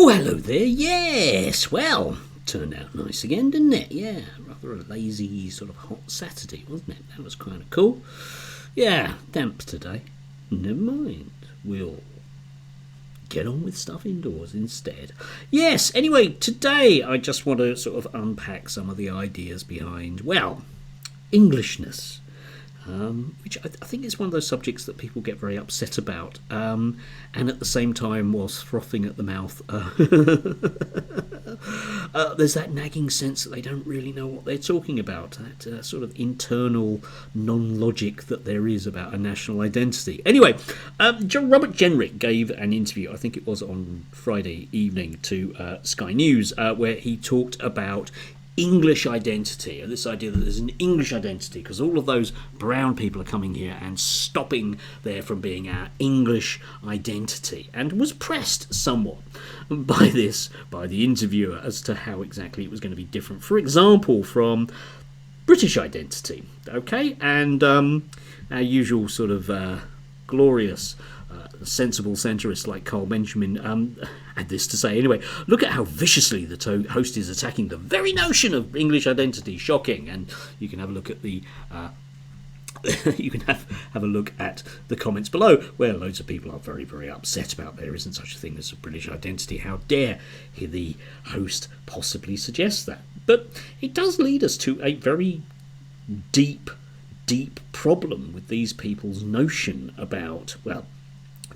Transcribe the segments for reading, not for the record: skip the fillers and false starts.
Oh, hello there. Yes, well, turned out nice again, didn't it? Yeah, rather a lazy, sort of hot Saturday, wasn't it? That was kind of cool. Yeah, damp today. Never mind. We'll get on with stuff indoors instead. Yes, anyway, today I just want to sort of unpack some of the ideas behind, well, Englishness. Which I think is one of those subjects that people get very upset about, and at the same time, whilst frothing at the mouth, there's that nagging sense that they don't really know what they're talking about, that sort of internal non-logic that there is about a national identity. Anyway, Robert Jenrick gave an interview, I think it was on Friday evening, to Sky News, where he talked about English identity, and this idea that there's an English identity because all of those brown people are coming here and stopping there from being our English identity, and was pressed somewhat by the interviewer as to how exactly it was going to be different, for example, from British identity. Okay, and our usual sort of glorious sensible centrist like Carl Benjamin had this to say. Anyway, look at how viciously the host is attacking the very notion of English identity. Shocking. And you can have a look at the you can have a look at the comments below, where loads of people are very, very upset about there isn't such a thing as a British identity. How dare the host possibly suggest that? But it does lead us to a very deep problem with these people's notion about, well,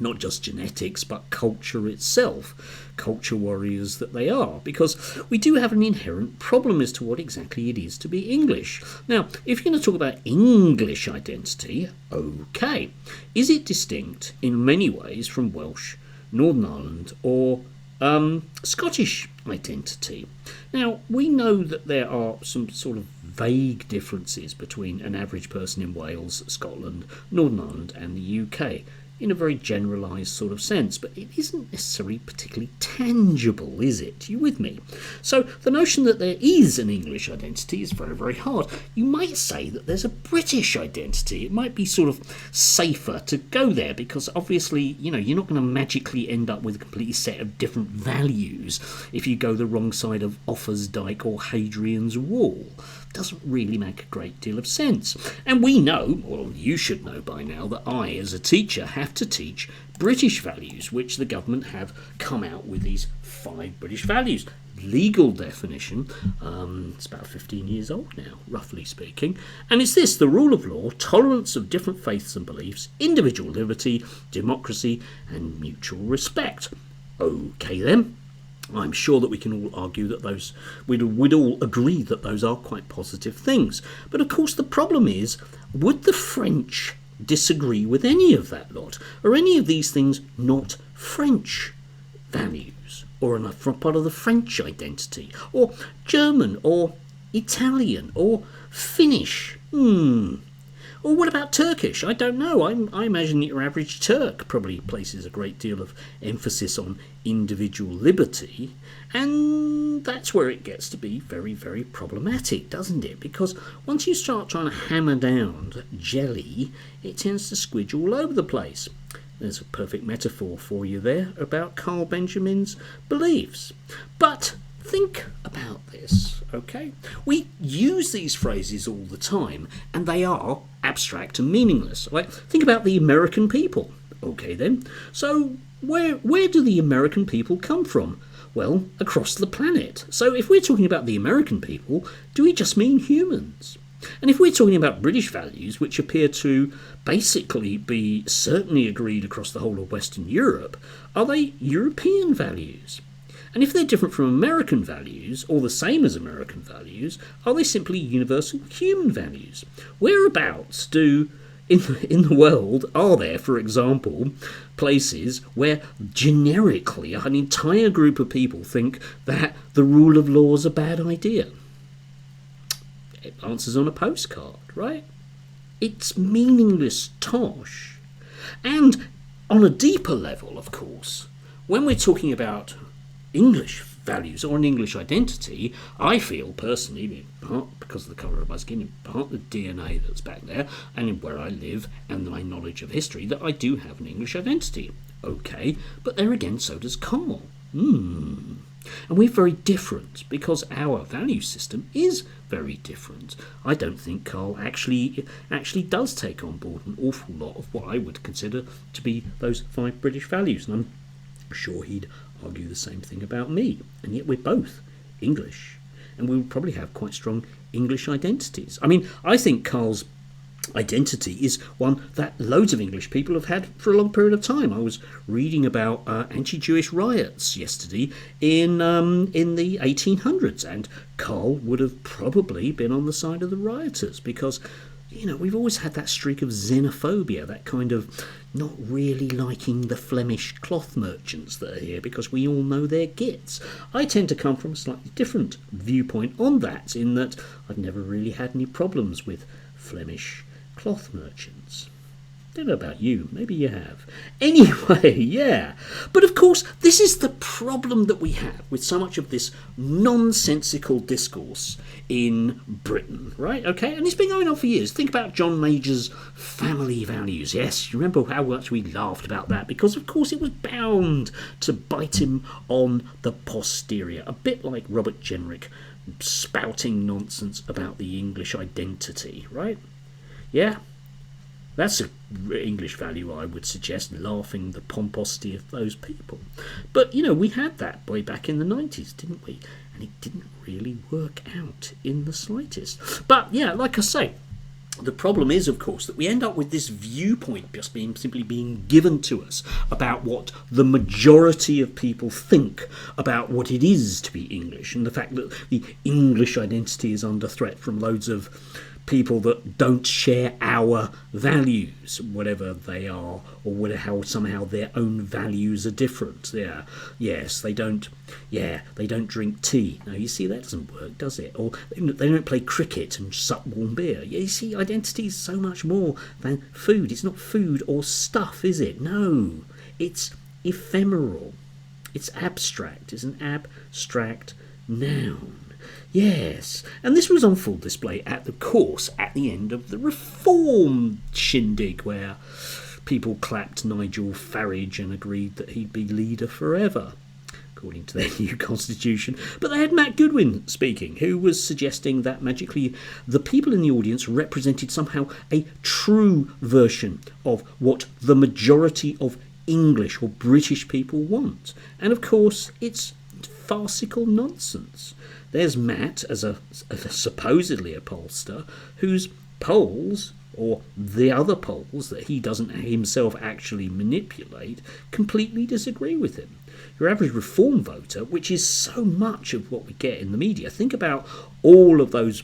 not just genetics, but culture itself, culture warriors that they are, because we do have an inherent problem as to what exactly it is to be English. Now, if you're going to talk about English identity, okay, is it distinct in many ways from Welsh, Northern Ireland, or Scottish identity? Now, we know that there are some sort of vague differences between an average person in Wales, Scotland, Northern Ireland, and the UK, in a very generalised sort of sense, but it isn't necessarily particularly tangible, is it? You with me? So the notion that there is an English identity is very, very hard. You might say that there's a British identity. It might be sort of safer to go there because obviously, you know, you're not going to magically end up with a completely set of different values if you go the wrong side of Offa's Dyke or Hadrian's Wall. Doesn't really make a great deal of sense. And we know, well, you should know by now, that I, as a teacher, have to teach British values, which the government have come out with these 5 British values. Legal definition, it's about 15 years old now, roughly speaking, and it's this: the rule of law, tolerance of different faiths and beliefs, individual liberty, democracy, and mutual respect. Okay then. I'm sure that we can all argue that those, we'd all agree that those are quite positive things. But of course the problem is, would the French disagree with any of that lot? Are any of these things not French values, or a part of the French identity, or German, or Italian, or Finnish? Or what about Turkish? I don't know. I imagine your average Turk probably places a great deal of emphasis on individual liberty, and that's where it gets to be very, very problematic, doesn't it? Because once you start trying to hammer down jelly, it tends to squidge all over the place. There's a perfect metaphor for you there about Carl Benjamin's beliefs. But think about this, okay? We use these phrases all the time, and they are abstract and meaningless. Like, think about the American people. Okay then, so where do the American people come from? Well, across the planet. So if we're talking about the American people, do we just mean humans? And if we're talking about British values, which appear to basically be certainly agreed across the whole of Western Europe, are they European values? And if they're different from American values, or the same as American values, are they simply universal human values? Whereabouts in the world are there, for example, places where generically an entire group of people think that the rule of law is a bad idea? It answers on a postcard, right? It's meaningless tosh. And on a deeper level, of course, when we're talking about English values or an English identity, I feel personally, in part because of the colour of my skin, in part the DNA that's back there, and in where I live and my knowledge of history, that I do have an English identity. Okay, but there again, so does Carl. And we're very different because our value system is very different. I don't think Carl actually does take on board an awful lot of what I would consider to be those 5 British values. And I'm sure he'd argue the same thing about me. And yet we're both English. And we would probably have quite strong English identities. I mean, I think Carl's identity is one that loads of English people have had for a long period of time. I was reading about anti-Jewish riots yesterday in the 1800s, and Carl would have probably been on the side of the rioters because, you know, we've always had that streak of xenophobia, that kind of not really liking the Flemish cloth merchants that are here because we all know their gits. I tend to come from a slightly different viewpoint on that, in that I've never really had any problems with Flemish cloth merchants. Don't know about you, maybe you have. Anyway, yeah. But of course, this is the problem that we have with so much of this nonsensical discourse in Britain, right? Okay, and it's been going on for years. Think about John Major's family values. Yes, you remember how much we laughed about that because, of course, it was bound to bite him on the posterior. A bit like Robert Jenrick spouting nonsense about the English identity, right? Yeah, that's an English value, I would suggest, laughing the pomposity of those people. But, you know, we had that way back in the 90s, didn't we? And it didn't really work out in the slightest. But, yeah, like I say, the problem is, of course, that we end up with this viewpoint just simply being given to us about what the majority of people think about what it is to be English, and the fact that the English identity is under threat from loads of people that don't share our values, whatever they are, or how somehow their own values are different. Yeah, yes, they don't drink tea. Now you see, that doesn't work, does it? Or they don't play cricket and sup warm beer. Yeah, you see, identity is so much more than food. It's not food or stuff, is it? No, it's ephemeral. It's abstract. It's an abstract noun. Yes, and this was on full display at the course at the end of the Reform shindig, where people clapped Nigel Farage and agreed that he'd be leader forever, according to their new constitution. But they had Matt Goodwin speaking, who was suggesting that magically the people in the audience represented somehow a true version of what the majority of English or British people want. And of course, it's farcical nonsense. There's Matt as a supposedly a pollster whose polls, or the other polls that he doesn't himself actually manipulate, completely disagree with him. Your average Reform voter, which is so much of what we get in the media. Think about all of those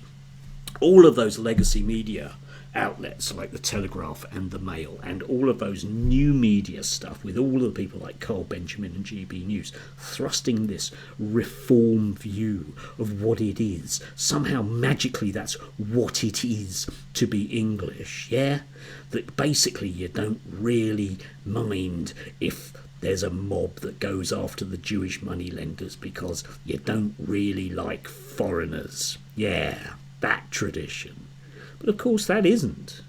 legacy media outlets like the Telegraph and the Mail, and all of those new media stuff with all of the people like Carl Benjamin and GB News thrusting this reform view of what it is. Somehow magically that's what it is to be English, yeah? That basically you don't really mind if there's a mob that goes after the Jewish moneylenders because you don't really like foreigners. Yeah, that tradition. But of course that isn't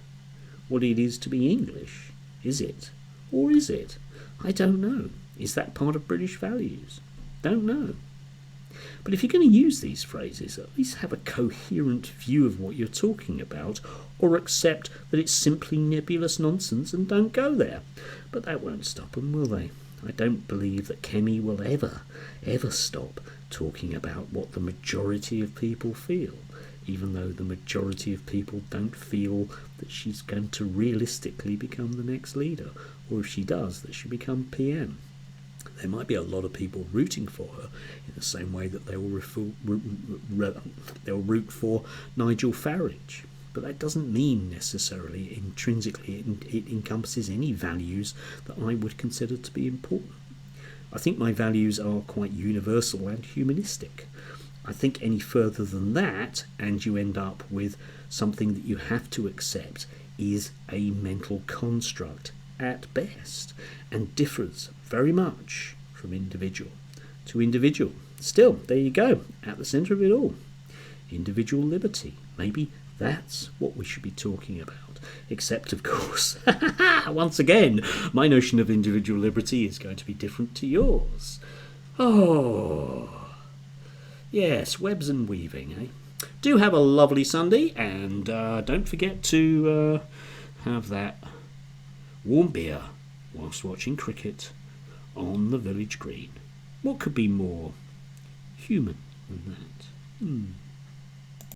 what it is to be English, is it? Or is it? I don't know. Is that part of British values? Don't know. But if you're going to use these phrases, at least have a coherent view of what you're talking about, or accept that it's simply nebulous nonsense and don't go there. But that won't stop them, will they? I don't believe that Kemi will ever stop talking about what the majority of people feel, even though the majority of people don't feel that she's going to realistically become the next leader, or if she does, that she'll become PM. There might be a lot of people rooting for her in the same way that they will root for Nigel Farage. But that doesn't mean necessarily intrinsically it encompasses any values that I would consider to be important. I think my values are quite universal and humanistic. I think any further than that, and you end up with something that you have to accept, is a mental construct at best, and differs very much from individual to individual. Still, there you go, at the centre of it all. Individual liberty. Maybe that's what we should be talking about. Except, of course, once again, my notion of individual liberty is going to be different to yours. Oh, yes, webs and weaving, eh? Do have a lovely Sunday, and don't forget to have that warm beer whilst watching cricket on the village green. What could be more human than that?